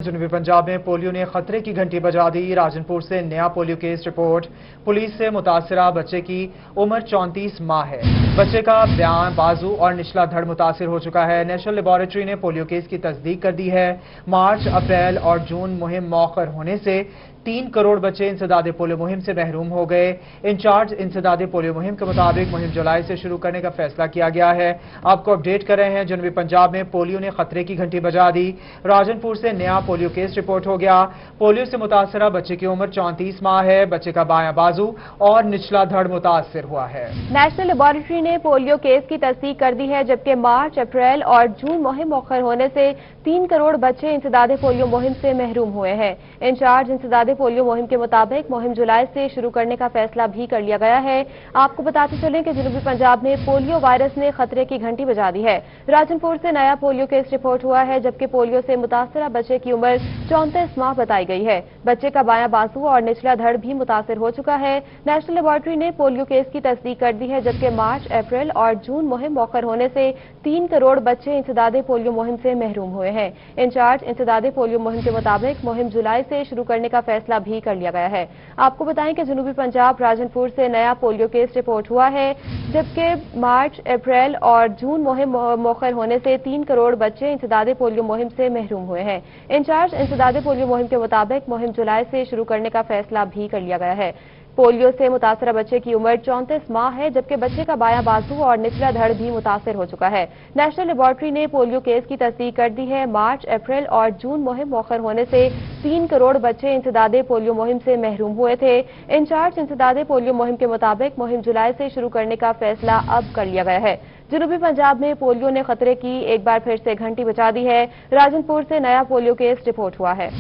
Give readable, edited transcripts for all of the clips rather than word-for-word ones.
जनूबी पंजाब में पोलियो ने खतरे की घंटी बजा दी। राजनपुर से नया पोलियो केस रिपोर्ट। पुलिस से मुतासरा बच्चे की उम्र 34 माह है। बच्चे का बयां, बाजू और निचला धड़ मुतासिर हो चुका है। नेशनल लेबोरेटरी ने पोलियो केस की तस्दीक कर दी है। मार्च, अप्रैल और जून मुहिम मौखर होने से 3 करोड़ बच्चे इंसदादे पोलियो मुहिम से महरूम हो गए। इंचार्ज इंसदादे पोलियो मुहिम के मुताबिक मुहिम जुलाई से शुरू करने का फैसला किया गया है। आपको अपडेट कर रहे हैं। जनूबी पंजाब में पोलियो ने खतरे की घंटी बजा दी। राजनपुर से नया पोलियो केस रिपोर्ट हो गया। पोलियो से मुतासरा बच्चे की उम्र 34 माह है। बच्चे का बायां बाजू और निचला धड़ मुतासर हुआ है। नेशनल लेबोरेटरी ने पोलियो केस की तस्दीक कर दी है, जबकि मार्च, अप्रैल और जून मुहिम मौखर होने से 3 करोड़ बच्चे इंसदादे पोलियो मुहिम से महरूम हुए हैं। इंचार्ज इंसदादे पोलियो मुहिम के मुताबिक मुहिम जुलाई से शुरू करने का फैसला भी कर लिया गया है। आपको बताते चलें कि जनूबी पंजाब में पोलियो वायरस ने खतरे की घंटी बजा दी है। राजनपुर से नया पोलियो केस रिपोर्ट हुआ है, जबकि पोलियो से मुतासरा बच्चे की उम्र 34 माह बताई गई है। बच्चे का बायां बाजू और निचला धड़ भी मुतासर हो चुका है। नेशनल लेबोरेटरी ने पोलियो केस की तस्दीक कर दी है, जबकि मार्च, अप्रैल और जून मुहिम मौखर होने से 3 करोड़ बच्चे इंसदादे पोलियो मुहिम से महरूम हुए हैं। इंचार्ज इंसदादे पोलियो मुहिम के मुताबिक मुहिम जुलाई से शुरू करने का फैसला भी कर लिया गया है। आपको बताएं कि जनूबी पंजाब राजनपुर से नया पोलियो केस रिपोर्ट हुआ है, जबकि मार्च, अप्रैल और जून मुहिम मौखर होने से 3 करोड़ बच्चे इंसदादे पोलियो मुहिम से महरूम हुए हैं। इंचार्ज इंसदादे पोलियो मुहिम के मुताबिक मुहिम जुलाई से शुरू करने का फैसला भी कर लिया गया है। पोलियो से मुतासरा बच्चे की उम्र 34 माह है, जबकि बच्चे का बायां बाजू और निचला धड़ भी मुतासर हो चुका है। नेशनल लेबोरेटरी ने पोलियो केस की तस्दीक कर दी है। मार्च, अप्रैल और जून मुहिम मौखर होने से 3 करोड़ बच्चे इंसदादे पोलियो मुहिम से महरूम हुए थे। इंचार्ज इंसदादे पोलियो मुहिम के मुताबिक मुहिम जुलाई से शुरू करने का फैसला अब कर लिया गया है। जनूबी पंजाब में पोलियो ने खतरे की एक बार फिर से घंटी बजा दी है। राजनपुर से नया पोलियो केस रिपोर्ट हुआ है।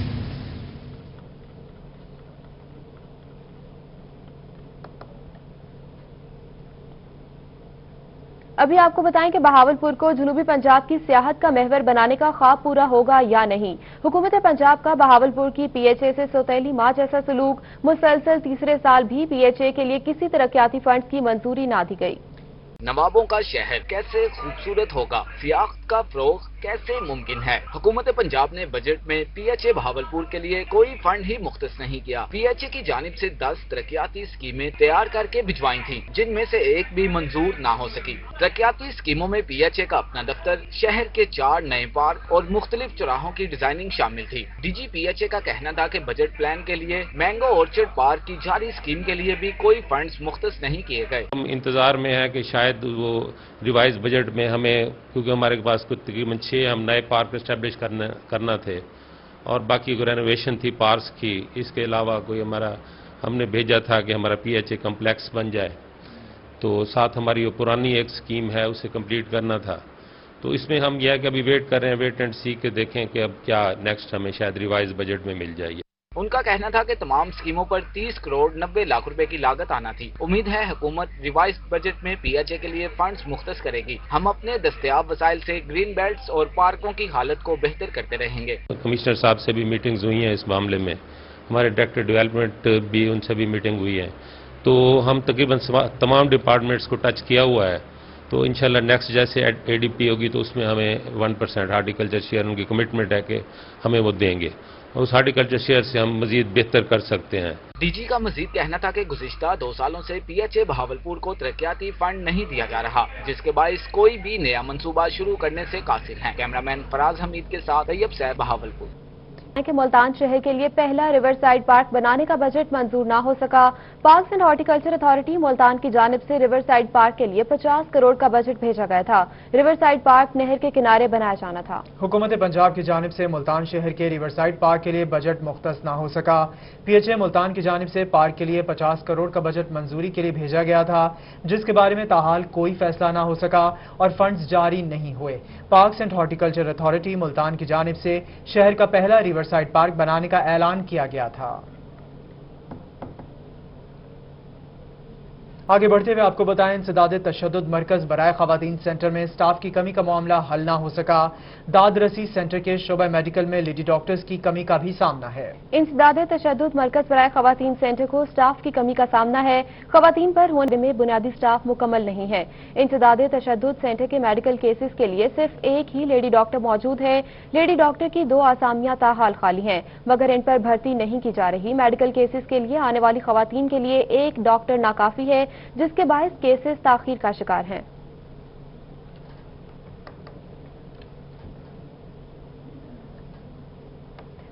अभी आपको बताएं कि बहावलपुर को जनूबी पंजाब की सियाहत का महवर बनाने का ख्वाब पूरा होगा या नहीं। हुकूमत पंजाब का बहावलपुर की पीएचए से सौतेली मां जैसा सलूक। मुसलसल तीसरे साल भी पीएचए के लिए किसी तरक्याती फंड की मंजूरी ना दी गई। नवाबों का शहर कैसे खूबसूरत होगा, सियाहत का फरोग कैसे मुमकिन है। हुकूमत पंजाब ने बजट में पीएचए बहावलपुर के लिए कोई फंड ही मुख्तस नहीं किया। पीएचए की जानिब से 10 तरक्याती स्कीमें तैयार करके भिजवाई थी, जिनमें से एक भी मंजूर ना हो सकी। तरक्याती स्कीमों में पीएचए का अपना दफ्तर, शहर के 4 नए पार्क और मुख्तलिफ चौराहों की डिजाइनिंग शामिल थी। डीजी पीएचए का कहना था कि बजट प्लान के लिए मैंगो ऑर्चर्ड पार्क की जारी स्कीम के लिए भी कोई फंड्स मुख्तस नहीं किए गए। हम इंतजार में है कि शायद वो रिवाइज बजट में हमें, क्योंकि हमारे पास कुछ तकरीबन 6 हम नए पार्क एस्टेब्लिश करना थे और बाकी को रेनोवेशन थी पार्क्स की। इसके अलावा कोई हमने भेजा था कि हमारा पीएचए कम्प्लेक्स बन जाए, तो साथ हमारी वो पुरानी एक स्कीम है उसे कंप्लीट करना था। तो इसमें हम यह है कि अभी वेट कर रहे हैं, वेट एंड सी के देखें कि अब क्या नेक्स्ट हमें शायद रिवाइज बजट में मिल जाए। उनका कहना था कि तमाम स्कीमों पर 30 करोड़ 90 लाख रुपए की लागत आना थी। उम्मीद है हुकूमत रिवाइज बजट में पीएचए के लिए फंड्स मुख्तस करेगी। हम अपने दस्तयाब वसाइल से ग्रीन बेल्ट्स और पार्कों की हालत को बेहतर करते रहेंगे। कमिश्नर साहब से भी मीटिंग्स हुई हैं इस मामले में, हमारे डायरेक्टर डेवलपमेंट भी, उनसे भी मीटिंग हुई है। तो हम तकरीबन तमाम डिपार्टमेंट्स को टच किया हुआ है। तो इंशाल्लाह नेक्स्ट जैसे एडीपी होगी तो उसमें हमें 1% हार्टिकल्चर शेयर, उनकी कमिटमेंट है कि हमें वो देंगे और उस हार्टिकल्चर शेयर से हम मजीद बेहतर कर सकते हैं। डीजी का मजीद कहना था कि गुज़िश्ता 2 सालों से पीएचए बहावलपुर को तरक्याती फंड नहीं दिया जा रहा, जिसके बायस कोई भी नया मंसूबा शुरू करने से कासिर है। कैमरामैन फराज हमीद के साथ तैयब सैफ, बहावलपुर। कि मुल्तान शहर के लिए पहला रिवर साइड पार्क बनाने का बजट मंजूर ना हो सका। Parks and horticulture authority Multan की जानिब से रिवर साइड पार्क के लिए 50 करोड़ का बजट भेजा गया था। रिवर साइड पार्क नहर के किनारे बनाया जाना था। हुकूमत पंजाब की जानिब से मुल्तान शहर के रिवर साइड पार्क के लिए बजट मुख्तस ना हो सका। पीएचए मुल्तान की जानिब से पार्क के लिए 50 करोड़ का बजट मंजूरी के लिए भेजा गया था, जिसके बारे में ताहाल कोई फैसला ना हो सका और फंड्स जारी नहीं हुए। Parks and horticulture authority Multan की जानिब से शहर का पहला रिवर साइड पार्क बनाने का ऐलान किया गया था। आगे बढ़ते हुए आपको बताएं, इंसदाद तशद्दुद मरकज बराए खवातीन सेंटर में स्टाफ की कमी का मामला हल ना हो सका। दाद रसी सेंटर के शोबा मेडिकल में लेडी डॉक्टर्स की कमी का भी सामना है। इंसदाद तशद्दुद मरकज बराए खवातीन सेंटर को स्टाफ की कमी का सामना है। खवातीन पर होने में बुनियादी स्टाफ मुकम्मल नहीं है। इंसदाद तशद्दुद सेंटर के मेडिकल केसेस के लिए सिर्फ एक ही लेडी डॉक्टर मौजूद है। लेडी डॉक्टर की 2 आसामियां ताहाल खाली हैं, मगर इन पर भर्ती नहीं की जा रही। मेडिकल केसेस के लिए आने वाली खवातीन के लिए एक डॉक्टर नाकाफी है, जिसके बायस केसेस ताखीर का शिकार हैं।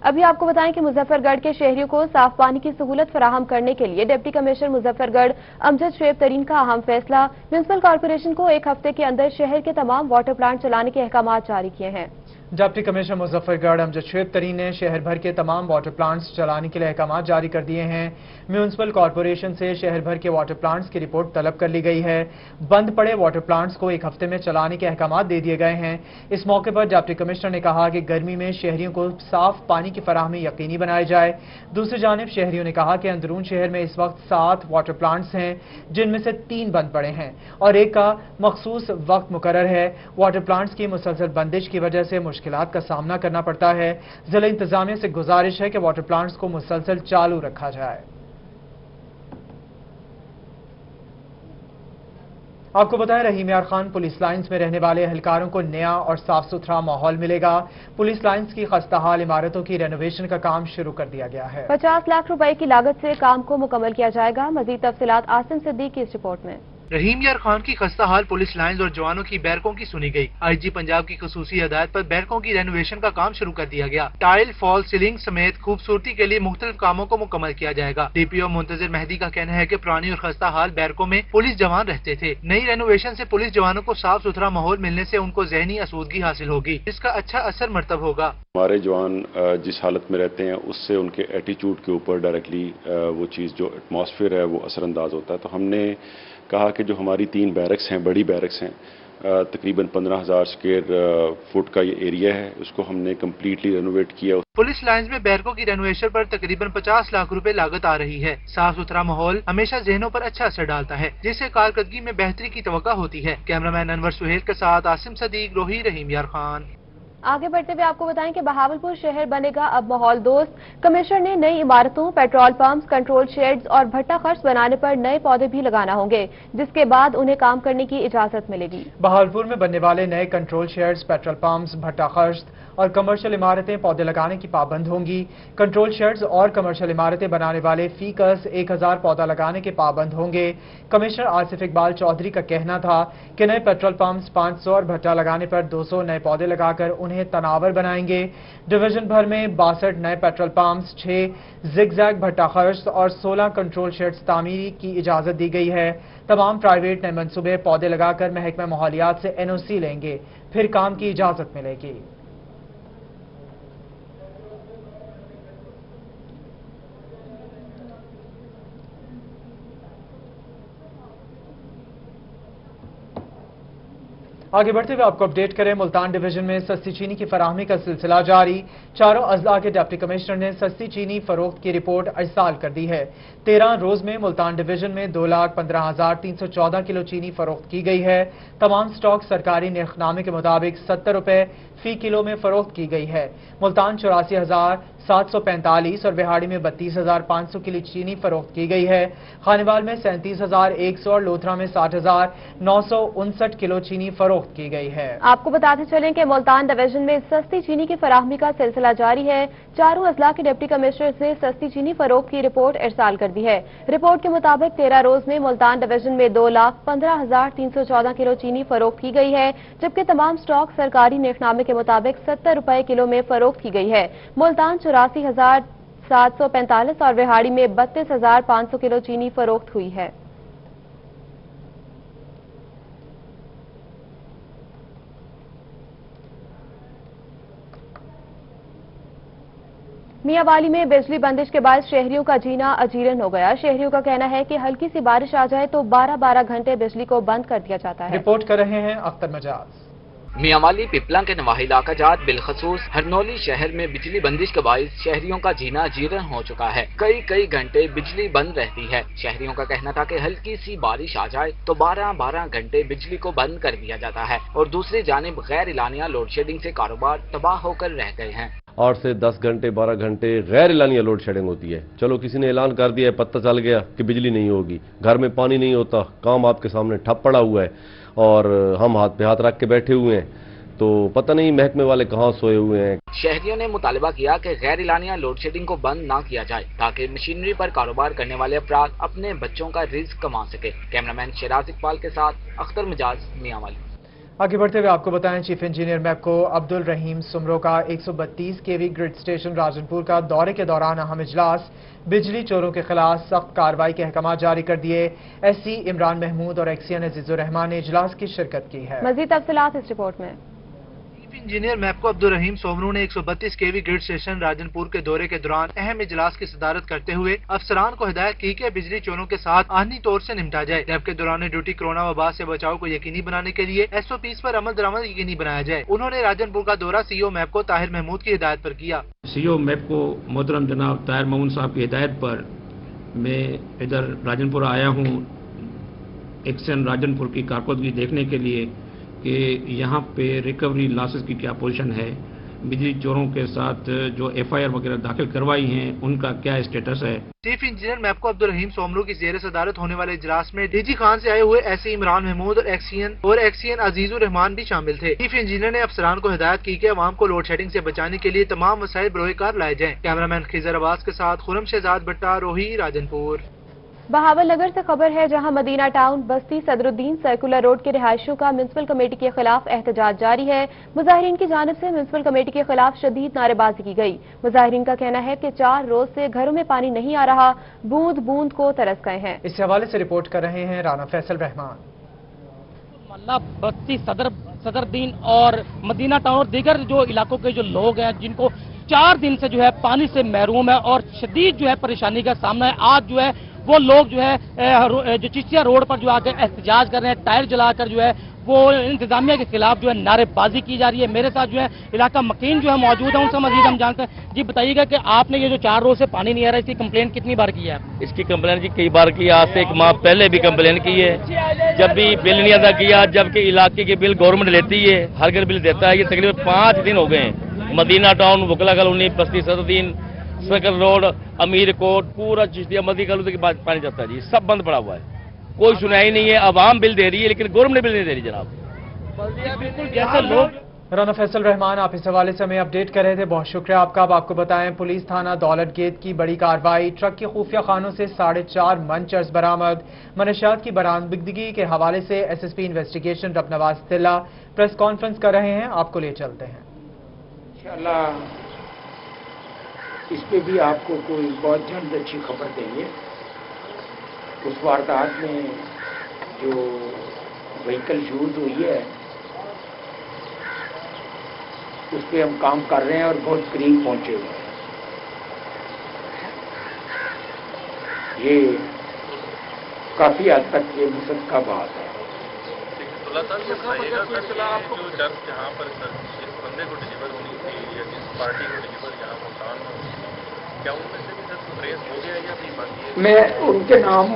अभी आपको बताएं कि मुजफ्फरगढ़ के शहरियों को साफ पानी की सहूलत फराहम करने के लिए डिप्टी कमिश्नर मुजफ्फरगढ़ अमजद शुएब तरीन का अहम फैसला। म्युनिसिपल कॉर्पोरेशन को 1 हफ्ते के अंदर शहर के तमाम वाटर प्लांट चलाने के अहकाम जारी किए हैं। डिप्टी कमिश्नर मुजफ्फरगढ़ अमजद शुएब तरीन ने शहर भर के तमाम वाटर प्लांट्स चलाने के लिए अहकाम जारी कर दिए हैं। म्युनिसिपल कॉर्पोरेशन से शहर भर के वाटर प्लांट्स की रिपोर्ट तलब कर ली गई है। बंद पड़े वाटर प्लांट्स को 1 हफ्ते में चलाने के अहकाम दे दिए गए हैं। इस मौके पर डिप्टी कमिश्नर ने कहा कि गर्मी में शहरियों को साफ पानी की फराहमी यकीनी बनाई जाए। दूसरी जानिब शहरियों ने कहा कि अंदरून शहर में इस वक्त 7 वाटर प्लांट्स हैं, जिनमें से 3 बंद पड़े हैं और एक का मखसूस वक्त मुकर्रर है। वाटर प्लांट्स की मुसलसल बंदिश की वजह से मुश्किलात का सामना करना पड़ता है। जिला इंतजामिया से गुजारिश है कि वाटर प्लांट्स को मुसलसल चालू रखा जाए। आपको बताएं, रहीम यार खान पुलिस लाइंस में रहने वाले एहलकारों को नया और साफ सुथरा माहौल मिलेगा। पुलिस लाइंस की खस्ताहाल इमारतों की रेनोवेशन का काम शुरू कर दिया गया है। 50 लाख रुपए की लागत से काम को मुकम्मल किया जाएगा। मजीद तफसीलात आसिम सिद्दीक की इस रिपोर्ट में। रहीम यार खान की खस्ता हाल पुलिस लाइंस और जवानों की बैरकों की सुनी गई। आईजी पंजाब की खुसूसी हदायत पर बैरकों की रेनोवेशन का काम शुरू कर दिया गया। टाइल, फॉल सीलिंग समेत खूबसूरती के लिए मुख्तलिफ कामों को मुकम्मल किया जाएगा। डीपीओ मुंतजिर मेहदी का कहना है कि पुरानी और खस्ता हाल बैरकों में पुलिस जवान रहते थे। नई रेनोवेशन से पुलिस जवानों को साफ सुथरा माहौल मिलने से उनको जहनी आसूदगी हासिल होगी, जिसका अच्छा असर मरतब होगा। हमारे जवान जिस हालत में रहते हैं उससे उनके एटीट्यूड के ऊपर डायरेक्टली वो चीज़ जो एटमॉस्फेयर है वो असरअंदाज होता है। तो हमने कहा कि जो हमारी 3 बैरक्स हैं, बड़ी बैरक्स हैं, तकरीबन 15,000 स्क्वायर फुट का ये एरिया है, उसको हमने कम्प्लीटली रेनोवेट किया। पुलिस लाइंस में बैरकों की रेनोवेशन पर तकरीबन 50 लाख रुपए लागत आ रही है। साफ सुथरा माहौल हमेशा जहनों पर अच्छा असर डालता है, जिससे कारकर्दगी में बेहतरी की तवक्का होती है। कैमरामैन अनवर सुहेल के साथ आसिम सदीक, रोही, रहीम यार खान। आगे बढ़ते हुए आपको बताएं कि बहावलपुर शहर बनेगा अब माहौल दोस्त। कमिश्नर ने नई इमारतों, पेट्रोल पंप्स, कंट्रोल शेड्स और भट्टा खर्च बनाने पर नए पौधे भी लगाना होंगे, जिसके बाद उन्हें काम करने की इजाजत मिलेगी। बहावलपुर में बनने वाले नए कंट्रोल शेड्स, पेट्रोल पंप्स, भट्टा खर्च और कमर्शियल इमारतें पौधे लगाने की पाबंद होंगी। कंट्रोल शेड्स और कमर्शियल इमारतें बनाने वाले फीकस 1000 पौधा लगाने के पाबंद होंगे। कमिश्नर आसिफ इकबाल चौधरी का कहना था कि नए पेट्रोल पंप्स 500 और भट्टा लगाने पर 200 नए पौधे लगाकर उन्हें तनावर बनाएंगे। डिवीजन भर में 62 नए पेट्रोल पंप्स, 6 जिगजैग भट्टा खर्च और 16 कंट्रोल शेड्स तामीरी की इजाजत दी गई है। तमाम प्राइवेट नए मंसूबे पौधे लगाकर महकमा माहौलियात से NOC लेंगे, फिर काम की इजाजत मिलेगी। आगे बढ़ते हुए आपको अपडेट करें, मुल्तान डिवीजन में सस्ती चीनी की फराहमी का सिलसिला जारी। चारों अजला के डिप्टी कमिश्नर ने सस्ती चीनी फरोख्त की रिपोर्ट इरसाल कर दी है। 13 रोज में मुल्तान डिवीजन में 2,15,314 किलो चीनी फरोख्त की गई है। तमाम स्टॉक सरकारी निर्खनामे के मुताबिक 70 रुपए फी किलो में फरोख्त की गई है। मुल्तान 84,745 और बिहाड़ी में 32,500 किलो चीनी फरोख्त की गई है। खानेवाल में 37,100 और लोथरा में 60,959 किलो चीनी फरोख्त की गई है। आपको बताते चलें कि मुल्तान डिवीजन में सस्ती चीनी की फराहमी का सिलसिला जारी है। चारों अजला के डिप्टी कमिश्नर ने सस्ती चीनी फरोख्त की रिपोर्ट इरसाल कर दी है। रिपोर्ट के मुताबिक 13 रोज में मुल्तान डिवीजन में 2,15,314 किलो चीनी फरोख्त की गई है, जबकि तमाम स्टॉक सरकारी निर्खनामे के मुताबिक 70 रुपए किलो में फरोख्त की गई है। मुल्तान 84,745 और बिहाड़ी में 32,500 किलो चीनी फरोख्त हुई है। मियांवाली में बिजली बंदिश के बाद शहरियों का जीना अजीरन हो गया। शहरियों का कहना है कि हल्की सी बारिश आ जाए तो 12-12 घंटे बिजली को बंद कर दिया जाता है। रिपोर्ट कर रहे हैं अख्तर मजाज। मियांवाली पिपला के नवाही इलाका जात बिलखसूस हरनौली शहर में बिजली बंदिश के बाइस शहरियों का जीना जीरण हो चुका है। कई घंटे बिजली बंद रहती है। शहरियों का कहना था कि हल्की सी बारिश आ जाए तो 12 घंटे बिजली को बंद कर दिया जाता है और दूसरी जानिब गैर इलानिया लोड शेडिंग से कारोबार तबाह होकर रह गए हैं। 8 से 10 घंटे 12 घंटे गैर एलानिया लोड शेडिंग होती है। चलो किसी ने ऐलान कर दिया है, पता चल गया कि बिजली नहीं होगी, घर में पानी नहीं होता, काम आपके सामने ठप पड़ा हुआ है और हम हाथ पे हाथ रख के बैठे हुए हैं, तो पता नहीं महकमे वाले कहाँ सोए हुए हैं। शहरियों ने मुतालबा किया कि गैर इलानिया लोड शेडिंग को बंद ना किया जाए ताकि मशीनरी पर कारोबार करने वाले अफराद अपने बच्चों का रिज्क कमा सके। कैमरामैन शिराज इकबाल के साथ अख्तर मिजाज, मियांवाली। आगे बढ़ते हुए आपको बताएं, चीफ इंजीनियर मैपको अब्दुल रहीम सुमरो का 132 केवी ग्रिड स्टेशन राजनपुर का दौरे के दौरान अहम इजलास। बिजली चोरों के खिलाफ सख्त कार्रवाई के अहकाम जारी कर दिए। एससी इमरान महमूद और एक्सीएन अजीजुर रहमान ने इजलास की शिरकत की है। मजीद तफसीलात इस रिपोर्ट में। चीफ इंजीनियर मैपको अब्दुल रहीम सोमरू ने 132 केवी ग्रिड स्टेशन राजनपुर के दौरे के दौरान अहम इजलास की सदारत करते हुए अफसरान को हिदायत की कि बिजली चोरों के साथ आहनी तौर से निपटा जाए, जबकि दौरान ड्यूटी कोरोना वबा से बचाव को यकीनी बनाने के लिए SOPs पर अमल दरामद यकीनी बनाया जाए। उन्होंने राजनपुर का दौरा CEO मैपको ताहिर महमूद की हिदायत पर किया। CEO मैपको मोहतरम जनाब ताहिर महमूद साहब की हिदायत पर मैं इधर राजनपुर आया हूँ एक्शन राजनपुर की कारकर्दगी देखने के लिए कि यहाँ पे रिकवरी लॉसेस की क्या पोजीशन है, बिजली चोरों के साथ जो FIR वगैरह दाखिल करवाई हैं उनका क्या स्टेटस है। चीफ इंजीनियर मैपको अब्दुल रहीम सोमरू की जेर सदारत होने वाले इजलास में DG खान से आए हुए SC इमरान महमूद और एक्सीएन अजीजुर रहमान भी शामिल थे। चीफ इंजीनियर ने अफसरान को हिदायत की कि अवाम को लोड शेडिंग से बचाने के लिए तमाम वसाइल बरोकार लाए जाएं। कैमरामैन खिजर अब्बास के साथ खुरम शहजाद भट्टा, रोही, राजनपुर। बहावल नगर से खबर है, जहां मदीना टाउन बस्ती सदरुद्दीन सर्कुलर रोड के रिहायशियों का म्युनिसिपल कमेटी के खिलाफ एहतजाज जारी है। मुजाहिरीन की जानिब से म्युनिसिपल कमेटी के खिलाफ शदीद नारेबाजी की गई। मुजाहिरीन का कहना है कि 4 रोज से घरों में पानी नहीं आ रहा, बूंद बूंद को तरस गए हैं। इस हवाले से रिपोर्ट कर रहे हैं राना फैसल रहमान। मल्ला बस्ती सदरुद्दीन और मदीना टाउन और दीगर जो इलाकों के जो लोग हैं जिनको 4 दिन से जो है पानी से महरूम है और शदीद जो है परेशानी का सामना है, आज जो है वो लोग जो है जो चिश्तिया रोड पर जो आकर एहतजाज कर रहे हैं, टायर जलाकर जो है वो इंतजामिया के खिलाफ जो है नारेबाजी की जा रही है। मेरे साथ जो है इलाका मकीन जो है मौजूद है, उनसे मजीद हम जानते हैं। जी बताइएगा कि आपने ये जो 4 रोज से पानी नहीं आ रहा, इसकी कंप्लेंट कितनी बार की है? इसकी कंप्लेंट जी कई बार की, आज से 1 माह पहले भी कंप्लेन की है, जब भी बिल नहीं अदा किया, जबकि इलाके के बिल गवर्नमेंट लेती है, हर घर बिल देता है। ये तकरीबन 5 दिन हो गए हैं। मदीना टाउन, बुकला कॉलोनी, बस्ती सदरुद्दीन, सर्कल रोड, अमीर कोट, पूरा चिश्तिया मदी कॉलोनी के बाद पानी जाता है जी, सब बंद पड़ा हुआ है, कोई सुनाई नहीं है। अवाम बिल दे रही है लेकिन गवर्नमेंट बिल नहीं दे रही जनाब। बिल्कुल जैसे लोग। राना फैसल रहमान, आप इस हवाले से हमें अपडेट कर रहे थे, बहुत शुक्रिया आपका। अब आपको बताएं, पुलिस थाना दौलत गेट की बड़ी कार्रवाई। ट्रक के खुफिया खानों से 4.5 मन चर्स बरामद। मनशियात की बरामदगी के हवाले से SSP investigation Rabnawaz तिल्ला press conference कर रहे हैं, आपको ले चलते हैं। इंशाअल्लाह इस पे भी आपको कोई बहुत जल्द अच्छी खबर देंगे। उस वारदात में जो व्हीकल यूज हुई है उस पे हम काम कर रहे हैं और बहुत करीब पहुंचे हुए हैं। ये काफी हद तक ये मुसद का बात है। जहाँ पर जिस बंदे को डिलीवर होनी थी या जिस पार्टी को डिलीवर यहाँ मकान हो, क्या उनमें से भी सर ट्रेस हो गया या नहीं बाकी है? मैं उनके नाम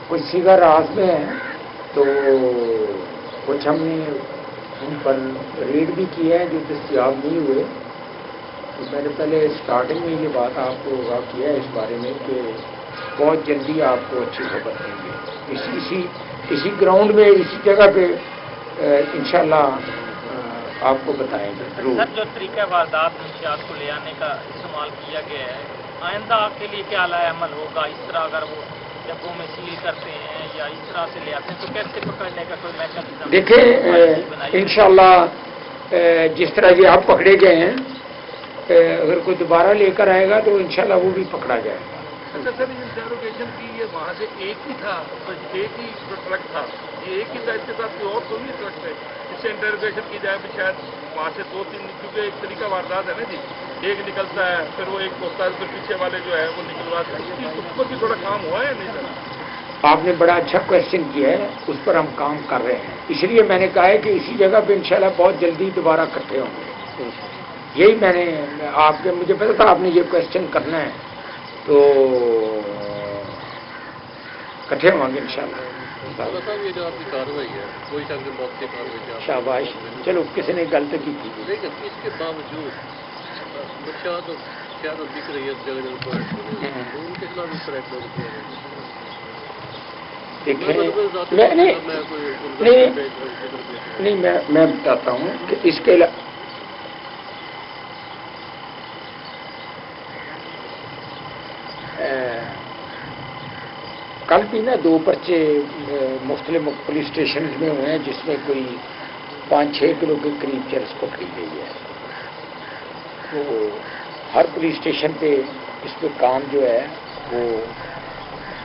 कुछ सीधा राज में है, तो कुछ हमने उन पर रेड भी किए हैं जो दस्तियाब नहीं हुए। तो मैंने पहले स्टार्टिंग में ये बात आपको आगाह किया है इस बारे में कि बहुत जल्दी आपको अच्छी खबर देंगे। इसी ग्राउंड में, इसी जगह पे इंशाल्लाह आपको बताएंगे जरूर। सर, जो तरीका वारदात मंशियात को ले आने का इस्तेमाल किया गया है, आइंदा के लिए क्या अमल होगा? इस तरह अगर वो डब्बों में सील करते हैं या इस तरह से ले आते हैं तो कैसे पकड़ने का कोई मैकेनिज्म? देखें इंशाल्लाह जिस तरह ये आप पकड़े गए हैं, अगर कोई दोबारा लेकर आएगा तो इंशाल्लाह वो भी पकड़ा जाएगा। अच्छा सर, इंटरोगेशन की ये वहाँ से एक ही था, तो एक ही ट्रक था, ये एक ही था, इसके साथ कोई और तो नहीं ट्रक थे? इससे इंटरोगेशन की जाए भी शायद वहाँ से 2-3, क्योंकि एक तरीका वारदात है ना जी, एक निकलता है फिर वो एक होता है, फिर पीछे वाले जो है वो निकलवाते हैं, उस पर भी थोड़ा काम हुआ है नहीं सर? आपने बड़ा अच्छा क्वेश्चन किया है, उस पर हम काम कर रहे हैं। इसलिए मैंने कहा है कि इसी जगह पे इंशाल्लाह बहुत जल्दी दोबारा इकट्ठे होंगे। यही मैंने आपके, मुझे पता था आपने ये क्वेश्चन करना है, तो इकट्ठे होंगे इंशाल्लाह। ये जो आपकी कार्रवाई है, कोई शक मौत की कार्रवाई, शाबाश, चलो किसी ने गलत की थी, लेकिन इसके बावजूद बच्चा तो क्या तो दिख रही है जगह जगह पर, उनके खिलाफ इस तरह के देखें। नहीं, मैं बताता हूँ कि इसके कल भी ना 2 पर्चे मुख्तलिफ पुलिस स्टेशन में हुए हैं, जिसमें कोई 5-6 किलो के करीब चरस पकड़ी गई है। तो हर पुलिस स्टेशन पे इस पे काम जो है वो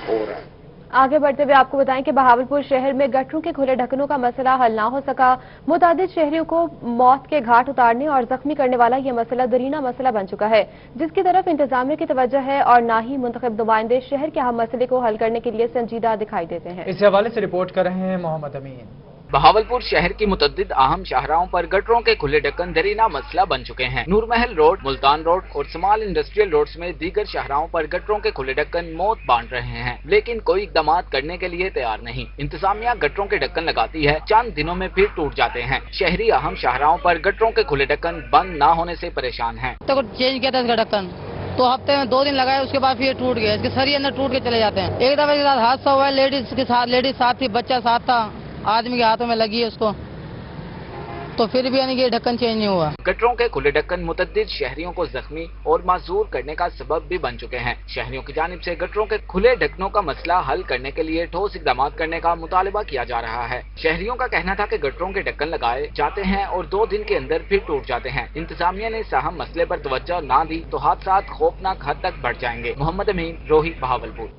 हो रहा है। आगे बढ़ते हुए आपको बताएं कि बहावलपुर शहर में गटरों के खुले ढक्कनों का मसला हल ना हो सका। मुतादिद शहरियों को मौत के घाट उतारने और जख्मी करने वाला यह मसला दरीना मसला बन चुका है, जिसकी तरफ इंतजामिया की तवज्जो है और ना ही मुंतखब नुमाइंदे शहर के अहम मसले को हल करने के लिए संजीदा दिखाई देते हैं। इस हवाले से रिपोर्ट कर रहे हैं मोहम्मद अमीन। बहावलपुर शहर की मुतद्दिद अहम शाहराहों पर गटरों के खुले ढक्कन दरीना मसला बन चुके हैं। नूरमहल रोड, मुल्तान रोड और स्मॉल इंडस्ट्रियल रोड में दीगर शाहराहों पर गटरों के खुले ढक्कन मौत बांट रहे हैं, लेकिन कोई इकदाम करने के लिए तैयार नहीं। इंतजामिया गटरों के ढक्कन लगाती है, चंद दिनों में फिर टूट जाते हैं। शहरी अहम शाहराहों पर गटरों के खुले ढक्कन बंद न होने से परेशान हैं। तो चेंज किया था इसका ढक्कन, तो हफ्ते में 2 दिन लगाए, उसके बाद फिर टूट गया। इसके सरिये अंदर टूट के चले जाते हैं। एक दफे के साथ हादसा हुआ है, लेडीज साथ थी, बच्चा साथ था, आदमी के हाथों में लगी है उसको, तो फिर भी यानी कि ढक्कन चेंज नहीं हुआ। गटरों के खुले ढक्कन मुतद्दिद शहरियों को जख्मी और माजूर करने का सबब भी बन चुके हैं। शहरियों की जानिब से गटरों के खुले ढक्कनों का मसला हल करने के लिए ठोस इकदाम करने का मुतालबा किया जा रहा है। शहरियों का कहना था कि गटरों के ढक्कन लगाए जाते हैं और 2 दिन के अंदर फिर टूट जाते हैं। इंतजामिया ने इस अहम मसले पर तवज्जो न दी तो हादसा खौफनाक हद तक बढ़ जाएंगे। मोहम्मद अमीन, रोही, बहावलपुर।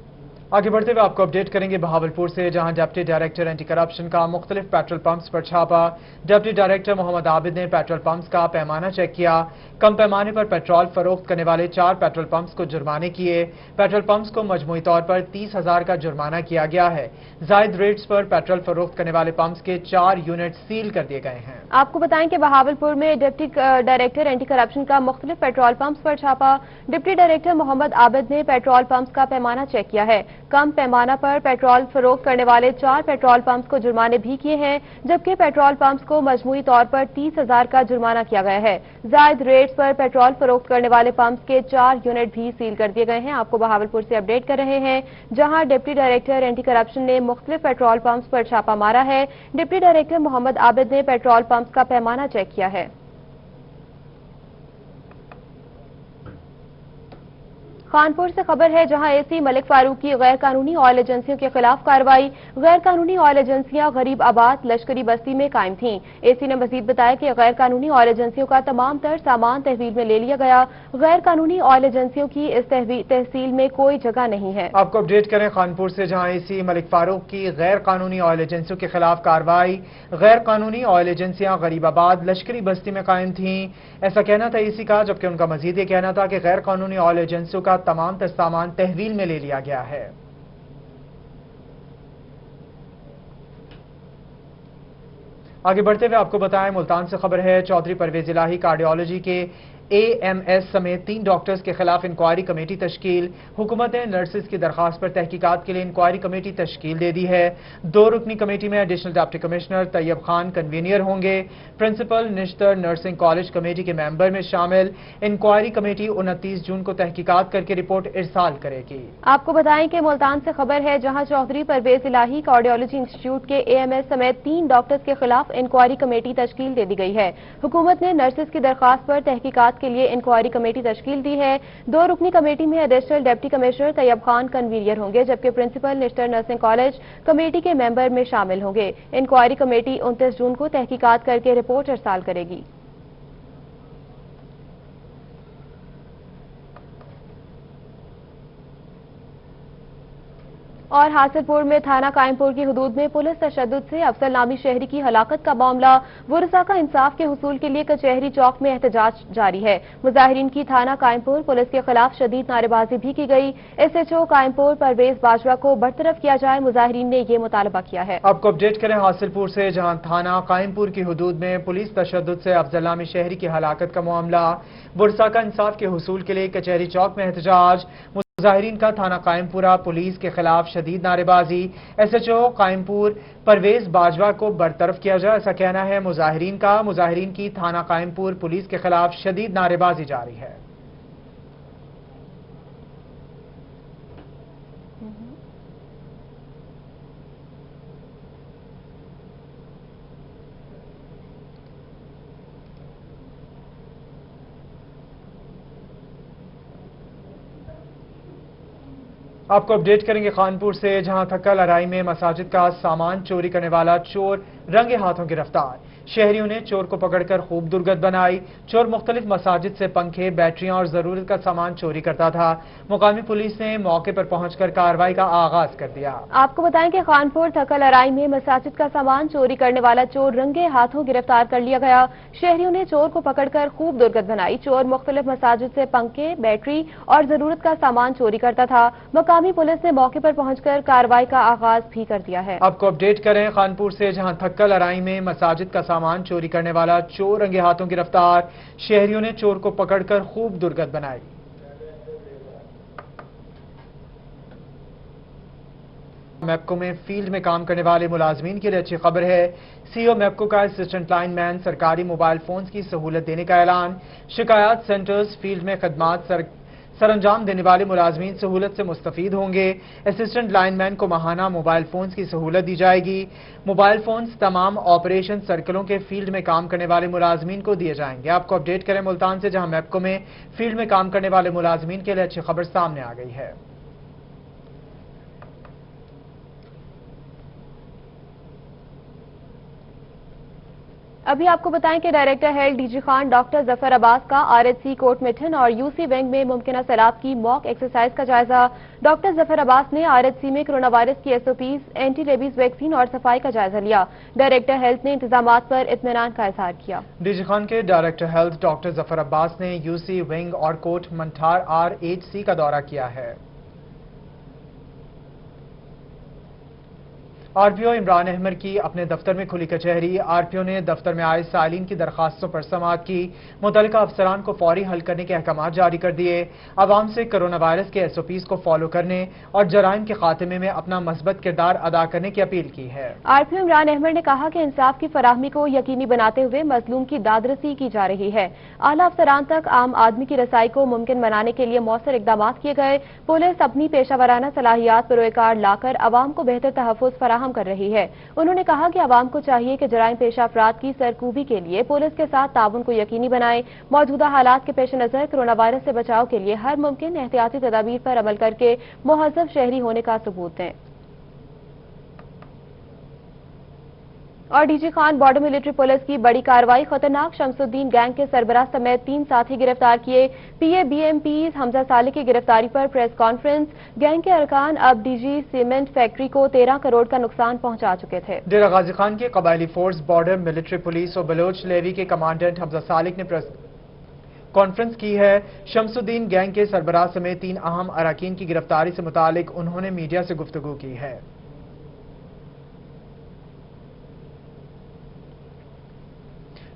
आगे बढ़ते हुए आपको अपडेट करेंगे बहावलपुर से, जहां डिप्टी डायरेक्टर एंटी करप्शन का मुख्तलिफ पेट्रोल पंप्स पर छापा। डिप्टी डायरेक्टर मोहम्मद आबिद ने पेट्रोल पंप्स का पैमाना चेक किया। कम पैमाने पर पेट्रोल फरोख्त करने वाले 4 पेट्रोल पंप्स को जुर्माने किए। पेट्रोल पंप्स को मजमूई तौर पर 30,000 का जुर्माना किया गया है। जायद रेट्स पर पेट्रोल फरोख्त करने वाले पंप्स के 4 यूनिट सील कर दिए गए हैं। आपको बताएं कि बहावलपुर में डिप्टी डायरेक्टर एंटी करप्शन का मुख्तलिफ पेट्रोल पंप्स पर छापा। डिप्टी डायरेक्टर मोहम्मद आबिद ने पेट्रोल पंप्स का पैमाना चेक किया है। कम पैमाना पर पेट्रोल फरोख्त करने वाले 4 पेट्रोल पंप्स को जुर्माने भी किए हैं, जबकि पेट्रोल पंप्स को मजमूई तौर पर 30,000 का जुर्माना किया गया है। जायद रेट्स पर पेट्रोल फरोख्त करने वाले पंप्स के 4 यूनिट भी सील कर दिए गए हैं। आपको बहावलपुर से अपडेट कर रहे हैं, जहां डिप्टी डायरेक्टर एंटी करप्शन ने मुख्तलिफ पेट्रोल पंप्स पर छापा मारा है। डिप्टी डायरेक्टर मोहम्मद आबिद ने पेट्रोल पंप्स का पैमाना चेक किया है। खानपुर से खबर है, जहां एसी मलिक फारूक की गैर कानूनी ऑयल एजेंसियों के खिलाफ कार्रवाई। गैर कानूनी ऑयल एजेंसियां गरीब आबाद लश्करी बस्ती में कायम थीं। एसी ने मजीद बताया कि गैर कानूनी ऑयल एजेंसियों का तमाम तर सामान तहवील में ले लिया गया। गैर कानूनी ऑयल एजेंसियों की इस तहसील में कोई जगह नहीं है। आपको अपडेट करें खानपुर से, जहां एसी मलिक फारूक की गैर कानूनी ऑयल एजेंसियों के खिलाफ कार्रवाई। गैर कानूनी ऑयल एजेंसियां गरीब आबाद लश्करी बस्ती में कायम थीं, ऐसा कहना था एसी का, जबकि उनका मजीद ये कहना था कि गैर कानूनी ऑयल एजेंसियों का तमाम तर सामान तहवील में ले लिया गया है। आगे बढ़ते हुए आपको बताएं, मुल्तान से खबर है, चौधरी परवेज इलाही कार्डियोलॉजी के AMS समेत 3 डॉक्टर्स के खिलाफ इंक्वायरी कमेटी तश्कील। हुकूमत ने नर्सिस की दरखास्त पर तहकीकात के लिए इंक्वायरी कमेटी तश्कील दे दी है। 2 रुकनी कमेटी में additional deputy commissioner Tayyab Khan convener होंगे। Principal Nishtar nursing college committee के मेंबर में शामिल। इंक्वायरी कमेटी 29 जून को तहकीकात करके रिपोर्ट इरसाल करेगी। आपको बताएं कि मुल्तान से खबर है, जहां चौधरी परवेज इलाही कार्डियोलॉजी इंस्टीट्यूट के AMS समेत 3 डॉक्टर्स के खिलाफ इंक्वायरी कमेटी तश्कील दे दी गई है। हुकूमत ने नर्सिस की दरखास्त पर तहकीकात के लिए इंक्वायरी कमेटी तश्कील दी है। 2 रुकनी कमेटी में additional deputy commissioner Tayyab Khan convener होंगे, जबकि principal Nishtar nursing college committee के मेंबर में शामिल होंगे। इंक्वायरी कमेटी 29 जून को तहकीकात करके रिपोर्ट इरसाल करेगी। और हासिलपुर में थाना कायमपुर की हदूद में पुलिस तशद्दुद से अफजल नामी शहरी की हलाकत का मामला। वरसा का इंसाफ के हुसूल के लिए कचहरी चौक में एहतजाज जारी है। मुजाहिरीन की थाना कायमपुर पुलिस के खिलाफ शदीद नारेबाजी भी की गई। SHO कायमपुर परवेज बाजवा को बरतरफ किया जाए, मुजाहिरीन ने ये मुतालबा किया है। आपको अपडेट करें हासिलपुर से, जहां थाना कायमपुर की हदूद में पुलिस तशद्दुद से अफजल नामी शहरी की हलाकत का मामला। वरसा का इंसाफ के हुसूल के लिए कचहरी चौक में एहतजाज। मुजाहिरीन का थाना कायमपुरा पुलिस के खिलाफ शदीद नारेबाजी। SHO कायमपुर परवेज बाजवा को बरतरफ किया जाए, ऐसा कहना है मुजाहिरीन का। मुजाहिरीन की थाना कायमपुर पुलिस के खिलाफ शदीद नारेबाजी जारी है। आपको अपडेट करेंगे खानपुर से, जहां थक्का लड़ाई में मसाजिद का सामान चोरी करने वाला चोर रंगे हाथों गिरफ्तार। शहरियों ने चोर को पकड़कर खूब दुर्गत बनाई। चोर मुख्तलिफ मसाजिद से पंखे, बैटरियां और जरूरत का सामान चोरी करता था। मुकामी पुलिस ने मौके पर पहुंचकर कार्रवाई का आगाज कर दिया। आपको बताएं कि खानपुर थक्का लड़ाई में मसाजिद का सामान चोरी करने वाला चोर रंगे हाथों गिरफ्तार कर लिया गया। शहरियों ने चोर को पकड़कर खूब दुर्गत बनाई। चोर मुख्तलिफ मसाजिद से पंखे, बैटरी और जरूरत का सामान चोरी करता था। मुकामी पुलिस ने मौके पर पहुंचकर कार्रवाई का आगाज भी कर दिया है। आपको अपडेट करें खानपुर से, जहां थक्का लड़ाई में मसाजिद का सामान चोरी करने वाला चोर रंगे हाथों गिरफ्तार। शहरियों ने चोर को पकड़कर खूब दुर्गत बनाई। मैप्को में फील्ड में काम करने वाले मुलाजमीन के लिए अच्छी खबर है। CEO मैप्को का असिस्टेंट लाइनमैन सरकारी मोबाइल फोन्स की सहूलत देने का ऐलान। शिकायत सेंटर्स फील्ड में खदमात सरंजाम देने वाले मुलाजमीन सहूलत से मुस्तफीद होंगे। असिस्टेंट लाइनमैन को माहाना मोबाइल फोन्स की सहूलत दी जाएगी। मोबाइल फोन्स तमाम ऑपरेशन सर्कलों के फील्ड में काम करने वाले मुलाजमीन को दिए जाएंगे। आपको अपडेट करें मुल्तान से, जहां मैप्को में फील्ड में काम करने वाले मुलाजमीन के लिए अच्छी खबर सामने आ गई है। अभी आपको बताएं कि director health DG Khan doctor Zafar Abbas का RHC कोर्ट मिठन और UC विंग में मुमकिन सैलाब की मॉक एक्सरसाइज का जायजा। डॉक्टर जफर अब्बास ने RHC में कोरोना वायरस की SOPs, एंटी रेबीज वैक्सीन और सफाई का जायजा लिया। डायरेक्टर हेल्थ ने इंतजामात पर इत्मीनान का इजहार किया। DG खान के director health doctor Zafar Abbas ने UC विंग और कोट मंठार RHC का दौरा किया है। RPO इमरान अहमद की अपने दफ्तर में खुली कचहरी। RPO ने दफ्तर में आए साइलिन की दरखास्तों पर समाअत की। मुतल्लिका अफसरान को फौरी हल करने के अहकाम जारी कर दिए। आवाम से कोरोना वायरस के SOPs को फॉलो करने और जराइम के खात्मे में अपना मस्बत किरदार अदा करने की अपील की है। RPO इमरान अहमद ने कहा कि इंसाफ की फराहमी को यकीनी बनाते हुए मजलूम की दादरसी की जा रही है। आला अफसरान तक आम आदमी की रसाई को मुमकिन बनाने के लिए मौसर इकदाम किए गए। पुलिस अपनी पेशावराना सलाहियात पैरोकार लाकर आवाम को बेहतर तहफ़्फ़ुज़ फराहम कर रही है। उन्होंने कहा कि आवाम को चाहिए कि जराइम पेशा अफराद की सरकूबी के लिए पुलिस के साथ ताउन को यकीनी बनाए। मौजूदा हालात के पेश नजर कोरोना वायरस से बचाव के लिए हर मुमकिन एहतियाती तदाबीर पर अमल करके मुहज़्ज़ब शहरी होने का सबूत दें। और DG Khan border military police की बड़ी कार्रवाई। खतरनाक शमसुद्दीन गैंग के सरबराह समेत 3 साथी गिरफ्तार किए। PA BMPs हमजा साले की गिरफ्तारी पर प्रेस कॉन्फ्रेंस। गैंग के अरकान अब DG सीमेंट फैक्ट्री को 13 करोड़ का नुकसान पहुंचा चुके थे। डेरा गाजी खान के कबायली फोर्स, बॉर्डर मिलिट्री पुलिस और बलोच लेवी के कमांडेंट हमजा सालिक ने प्रेस कॉन्फ्रेंस की है। शमसुद्दीन गैंग के सरबराह समेत 3 अहम अरकान की गिरफ्तारी से मुतालिक उन्होंने मीडिया से गुफ्तगू की है।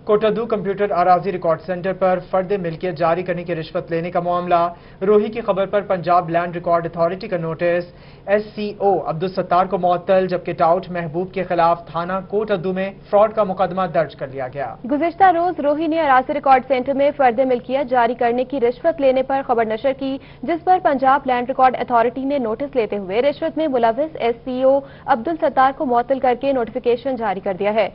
कोटादू कंप्यूटर अराजी रिकॉर्ड सेंटर पर फर्द मिल्कियत जारी करने की रिश्वत लेने का मामला। रोही की खबर पर पंजाब लैंड रिकॉर्ड अथॉरिटी का नोटिस। SCO अब्दुल सत्तार को मुअत्तल, जबकि टाउट महबूब के खिलाफ थाना कोटादू में फ्रॉड का मुकदमा दर्ज कर लिया गया। गुज़िश्ता रोज रोही ने अराजी रिकॉर्ड सेंटर में फर्द मिल्कियत जारी करने की रिश्वत लेने पर खबर नशर की, जिस पर पंजाब लैंड रिकॉर्ड अथॉरिटी ने नोटिस लेते हुए रिश्वत में मुलविस SCO अब्दुल सत्तार को मुअत्तल करके नोटिफिकेशन जारी कर दिया है।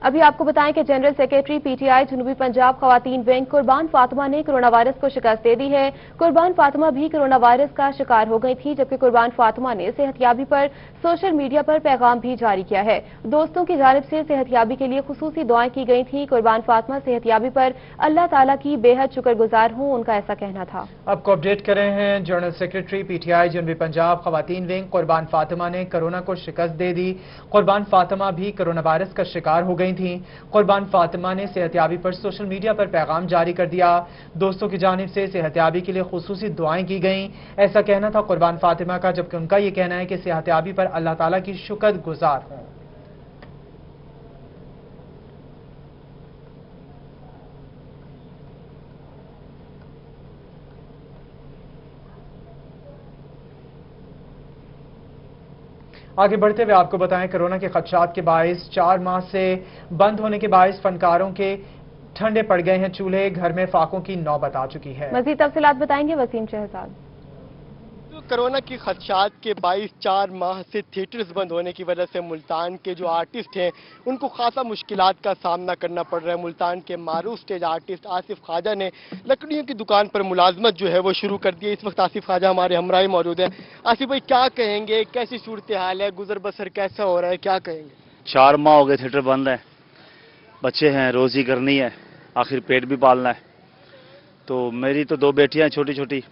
अभी आपको बताएं कि जनरल सेक्रेटरी पीटीआई जनूबी पंजाब खवातीन विंग कुर्बान फातिमा ने कोरोना वायरस को शिकस्त दे दी है। कुर्बान फातिमा भी कोरोना वायरस का शिकार हो गई थी, जबकि कुर्बान फातिमा ने सेहतयाबी पर सोशल मीडिया पर पैगाम भी जारी किया है। दोस्तों की जानिब से सेहतयाबी के लिए खुसूसी दुआएं की गई थी। कुर्बान फातिमा सेहतयाबी पर अल्लाह ताला की बेहद शुक्रगुजार हूं, उनका ऐसा कहना था। आपको अपडेट कर रहे हैं जनरल सेक्रेटरी पीटीआई जनूबी पंजाब खवातीन विंग कुर्बान फातिमा ने कोरोना को शिकस्त दे दी। कुर्बान फातिमा भी कोरोना वायरस का शिकार हो गई थी। कुर्बान फातिमा ने सेहतयाबी पर सोशल मीडिया पर पैगाम जारी कर दिया। दोस्तों की जानिब से सेहतयाबी के लिए खुसूसी दुआएं की गईं, ऐसा कहना था कुर्बान फातिमा का, जबकि उनका यह कहना है कि सेहतयाबी पर अल्लाह ताला की शुक्रगुजार हूं। आगे बढ़ते हुए आपको बताएं, कोरोना के खदशात के बायस 4 माह से बंद होने के बायस फनकारों के ठंडे पड़ गए हैं चूल्हे, घर में फाकों की नौबत आ चुकी है। मजीद तफसीलात बताएंगे वसीम शहजाद। कोरोना की खदशात के 22-4 माह से थिएटर्स बंद होने की वजह से मुल्तान के जो आर्टिस्ट हैं उनको खासा मुश्किलात का सामना करना पड़ रहा है। मुल्तान के मारूफ स्टेज आर्टिस्ट आसिफ ख्वाजा ने लकड़ियों की दुकान पर मुलाजमत जो है वो शुरू कर दी है। इस वक्त आसिफ ख्वाजा हमारे हमराही मौजूद है। आसिफ भाई, क्या कहेंगे, कैसी सूरत हाल है, गुजर बसर कैसा हो रहा है, क्या कहेंगे? 4 माह हो गए थिएटर बंद है, बच्चे हैं, रोजी करनी है, आखिर पेट भी पालना है। तो मेरी तो 2 बेटियां छोटी छोटी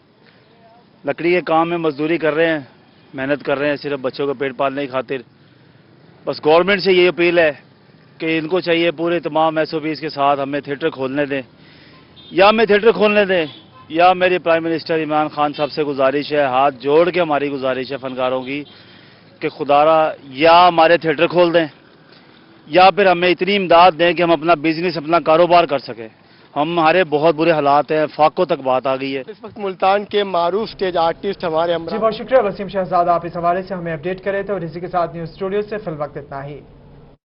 लकड़ी के काम में मजदूरी कर रहे हैं, मेहनत कर रहे हैं सिर्फ बच्चों का पेट पालने की खातिर। बस गवर्नमेंट से ये अपील है कि इनको चाहिए पूरे तमाम SOPs के साथ हमें थिएटर खोलने दें, या हमें थिएटर खोलने दें या मेरे प्राइम मिनिस्टर इमरान खान साहब से गुजारिश है, हाथ जोड़ के हमारी गुजारिश है फनकारों की कि खुदारा या हमारे थिएटर खोल दें या फिर हमें इतनी इमदाद दें कि हम अपना बिजनेस, अपना कारोबार कर सकें। हमारे बहुत बुरे हालात हैं, फाकों तक बात आ गई है। इस वक्त मुल्तान के मारूफ स्टेज आर्टिस्ट हमारे जी बहुत शुक्रिया वसीम शहजाद, आप इस हवाले से हमें अपडेट करे थे। और इसी के साथ न्यूज स्टूडियो से फिल वक्त इतना ही।